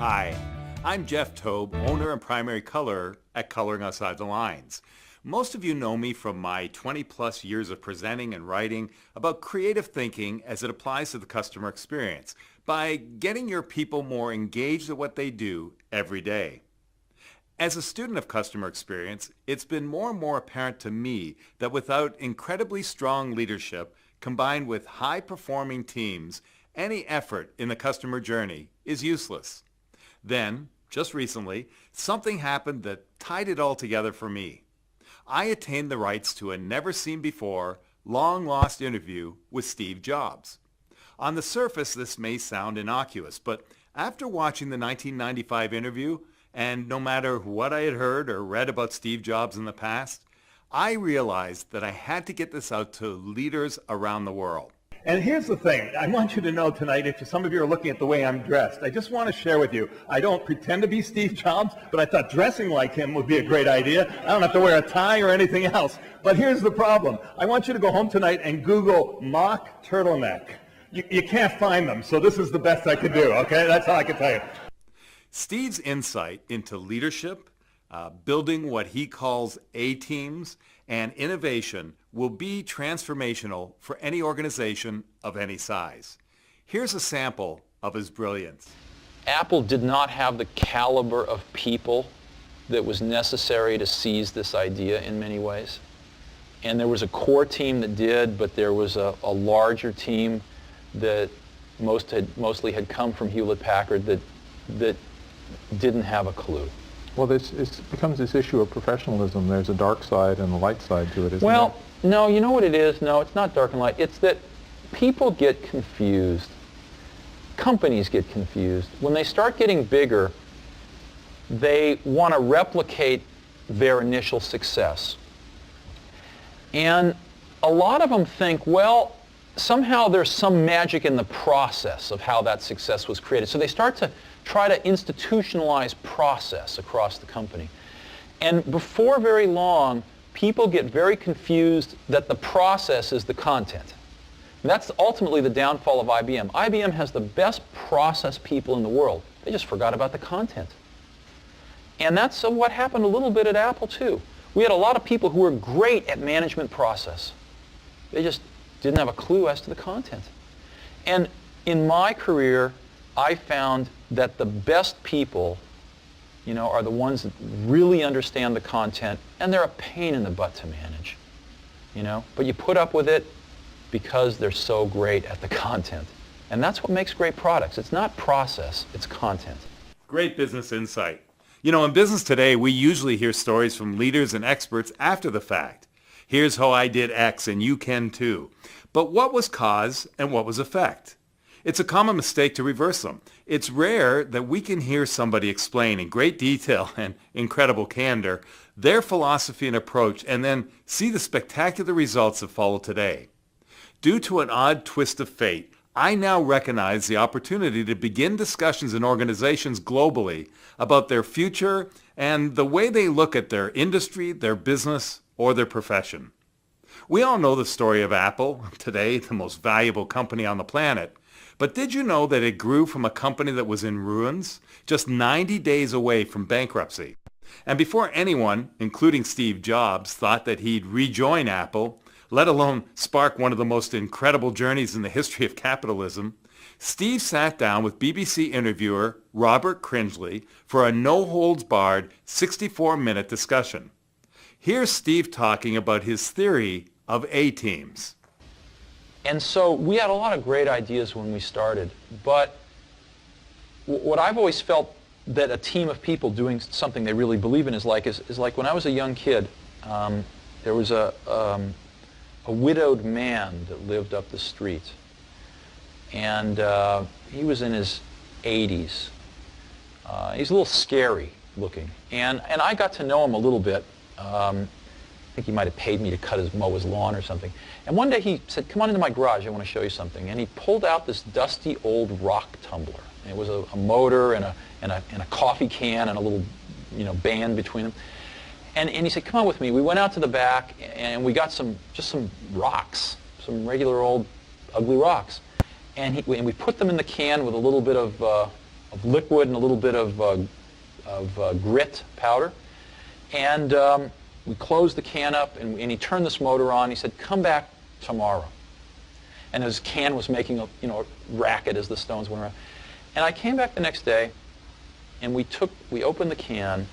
Hi, I'm Jeff Tobe, owner and primary colorer at Coloring Outside the Lines. Most of you know me from my 20 plus years of presenting and writing about creative thinking as it applies to the customer experience by getting your people more engaged at what they do every day. As a student of customer experience, it's been more and more apparent to me that without incredibly strong leadership combined with high-performing teams, any effort in the customer journey is useless. Then, just recently, something happened that tied it all together for me. I attained the rights to a never-seen-before, long-lost interview with Steve Jobs. On the surface, this may sound innocuous, but after watching the 1995 interview, and no matter what I had heard or read about Steve Jobs in the past, I realized that I had to get this out to leaders around the world. And here's the thing. I want you to know tonight, if some of you are looking at the way I'm dressed, I just want to share with you, I don't pretend to be Steve Jobs, but I thought dressing like him would be a great idea. I don't have to wear a tie or anything else. But here's the problem. I want you to go home tonight and Google mock turtleneck. You can't find them, so this is the best I could do, okay? That's all I can tell you. Steve's insight into leadership, building what he calls A-teams, and innovation will be transformational for any organization of any size. Here's a sample of his brilliance. Apple did not have the caliber of people that was necessary to seize this idea in many ways. And there was a core team that did, but there was a larger team that mostly had come from Hewlett-Packard that didn't have a clue. Well, it becomes this issue of professionalism. There's a dark side and a light side to it, isn't Well, no, you know what it is? No, it's not dark and light. It's that people get confused. Companies get confused. When they start getting bigger, they want to replicate their initial success. And a lot of them think, well, somehow there's some magic in the process of how that success was created. So they start to try to institutionalize process across the company. And before very long, people get very confused that the process is the content. And that's ultimately the downfall of IBM. IBM has the best process people in the world. They just forgot about the content. And that's what happened a little bit at Apple too. We had a lot of people who were great at management process. They just didn't have a clue as to the content. And in my career, I found that the best people, are the ones that really understand the content, and they're a pain in the butt to manage, But you put up with it because they're so great at the content. And that's what makes great products. It's not process, it's content. Great business insight. In business today, we usually hear stories from leaders and experts after the fact. Here's how I did X and you can too. But what was cause and what was effect? It's a common mistake to reverse them. It's rare that we can hear somebody explain in great detail and incredible candor their philosophy and approach and then see the spectacular results that follow today. Due to an odd twist of fate, I now recognize the opportunity to begin discussions in organizations globally about their future and the way they look at their industry, their business, or their profession. We all know the story of Apple, today the most valuable company on the planet. But did you know that it grew from a company that was in ruins, just 90 days away from bankruptcy? And before anyone, including Steve Jobs, thought that he'd rejoin Apple, let alone spark one of the most incredible journeys in the history of capitalism, Steve sat down with BBC interviewer Robert Cringely for a no-holds-barred 64-minute discussion. Here's Steve talking about his theory of A-teams. And so we had a lot of great ideas when we started, but what I've always felt that a team of people doing something they really believe in is like when I was a young kid, there was a widowed man that lived up the street, and he was in his 80s. He's a little scary looking, and I got to know him a little bit. I think he might have paid me to mow his lawn or something. And one day he said, "Come on into my garage, I want to show you something." And he pulled out this dusty old rock tumbler. And it was a motor and a coffee can and a little band between them. And he said, "Come on with me." We went out to the back and we got some rocks, some regular old ugly rocks. And we put them in the can with a little bit of liquid and a little bit of grit powder. And we closed the can up, and he turned this motor on. He said, "Come back tomorrow." And his can was making a racket as the stones went around. And I came back the next day, and we opened the can,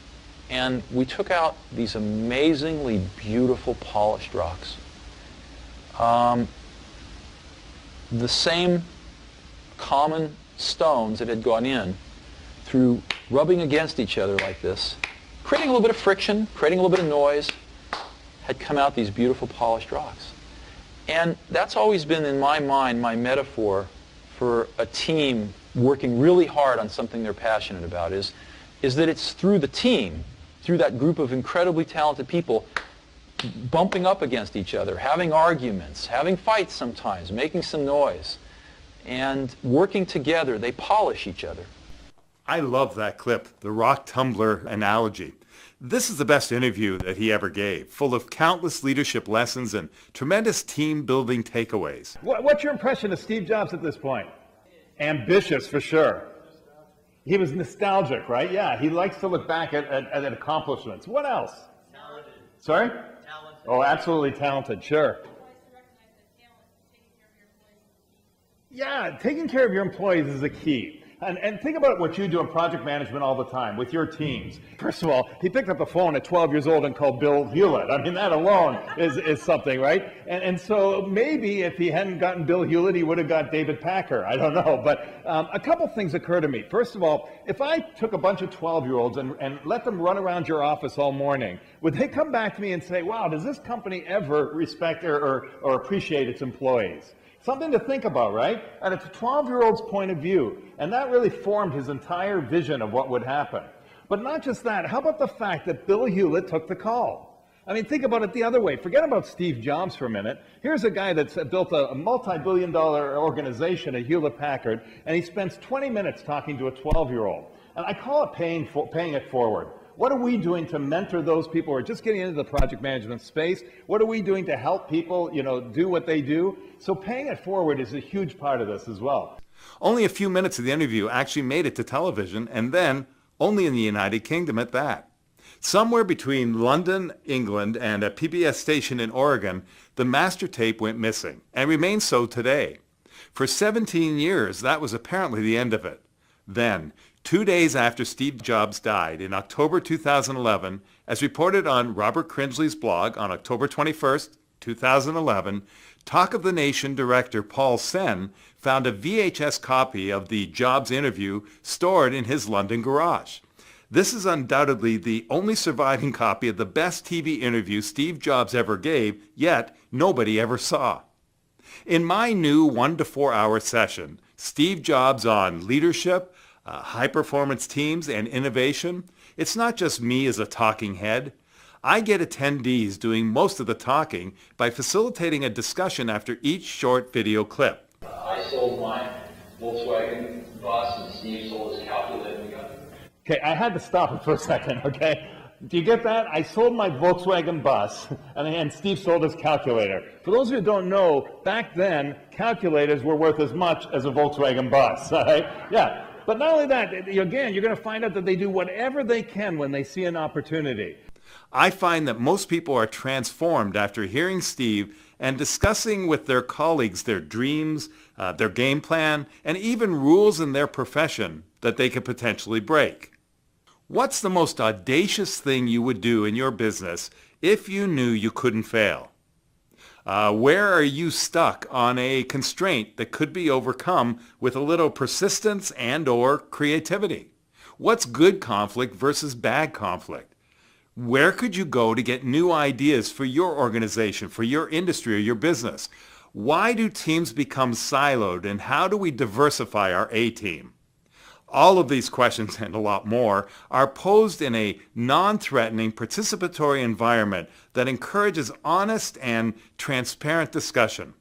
and we took out these amazingly beautiful polished rocks. The same common stones that had gone in through rubbing against each other like this, creating a little bit of friction, creating a little bit of noise, had come out these beautiful polished rocks. And that's always been in my mind my metaphor for a team working really hard on something they're passionate about, is that it's through the team, through that group of incredibly talented people bumping up against each other, having arguments, having fights sometimes, making some noise, and working together, they polish each other. I love that clip, the rock tumbler analogy. This is the best interview that he ever gave, full of countless leadership lessons and tremendous team-building takeaways. What's your impression of Steve Jobs at this point? Ambitious, for sure. He was nostalgic, right? Yeah, he likes to look back at accomplishments. What else? Talented. Sorry? Talented. Oh, absolutely talented, sure. Yeah, taking care of your employees is the key. And think about what you do in project management all the time with your teams. First of all, he picked up the phone at 12 years old and called Bill Hewlett. I mean, that alone is something, right? And so maybe if he hadn't gotten Bill Hewlett, he would have got David Packer. I don't know. But a couple things occur to me. First of all, if I took a bunch of 12-year-olds and let them run around your office all morning, would they come back to me and say, wow, does this company ever respect or appreciate its employees? Something to think about, right? And it's a 12-year-old's point of view, and that really formed his entire vision of what would happen. But not just that, how about the fact that Bill Hewlett took the call? I mean, think about it the other way. Forget about Steve Jobs for a minute. Here's a guy that's built a multi-billion-dollar organization at Hewlett-Packard, and he spends 20 minutes talking to a 12-year-old. And I call it paying it forward. What are we doing to mentor those people who are just getting into the project management space? What are we doing to help people, do what they do? So paying it forward is a huge part of this as well. Only a few minutes of the interview actually made it to television, and then only in the United Kingdom at that. Somewhere between London, England, and a PBS station in Oregon, the master tape went missing, and remains so today. For 17 years, that was apparently the end of it. Then, 2 days after Steve Jobs died, in October 2011, as reported on Robert Cringely's blog on October 21st, 2011, Talk of the Nation director Paul Sen found a VHS copy of the Jobs interview stored in his London garage. This is undoubtedly the only surviving copy of the best TV interview Steve Jobs ever gave, yet nobody ever saw. In my new 1 to 4 hour session, Steve Jobs on leadership, high-performance teams, and innovation, it's not just me as a talking head. I get attendees doing most of the talking by facilitating a discussion after each short video clip. I sold my Volkswagen bus and Steve sold his calculator gun. Okay, I had to stop it for a second, okay? Do you get that? I sold my Volkswagen bus, and Steve sold his calculator. For those of you who don't know, back then, calculators were worth as much as a Volkswagen bus, all right? Yeah. But not only that, again, you're going to find out that they do whatever they can when they see an opportunity. I find that most people are transformed after hearing Steve and discussing with their colleagues their dreams, their game plan, and even rules in their profession that they could potentially break. What's the most audacious thing you would do in your business if you knew you couldn't fail? Where are you stuck on a constraint that could be overcome with a little persistence and or creativity? What's good conflict versus bad conflict? Where could you go to get new ideas for your organization, for your industry, or your business? Why do teams become siloed, and how do we diversify our A-team? All of these questions and a lot more are posed in a non-threatening participatory environment that encourages honest and transparent discussion.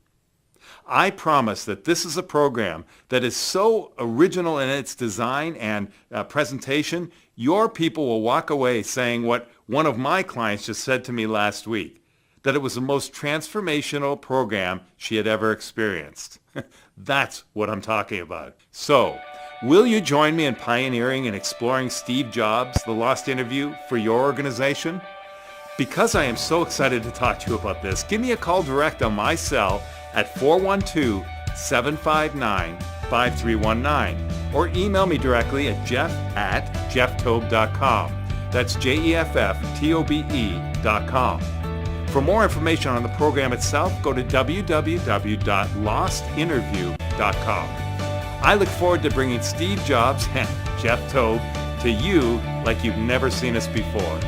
I promise that this is a program that is so original in its design and presentation, your people will walk away saying what one of my clients just said to me last week, that it was the most transformational program she had ever experienced. That's what I'm talking about. So, Will you join me in pioneering and exploring Steve Jobs, the Lost Interview, for your organization? Because I am so excited to talk to you about this, give me a call direct on my cell at 412-759-5319 or email me directly at jeff@jefftobe.com. That's JEFFTOBE.com. For more information on the program itself, go to www.lostinterview.com. I look forward to bringing Steve Jobs and Jeff Tobe to you like you've never seen us before.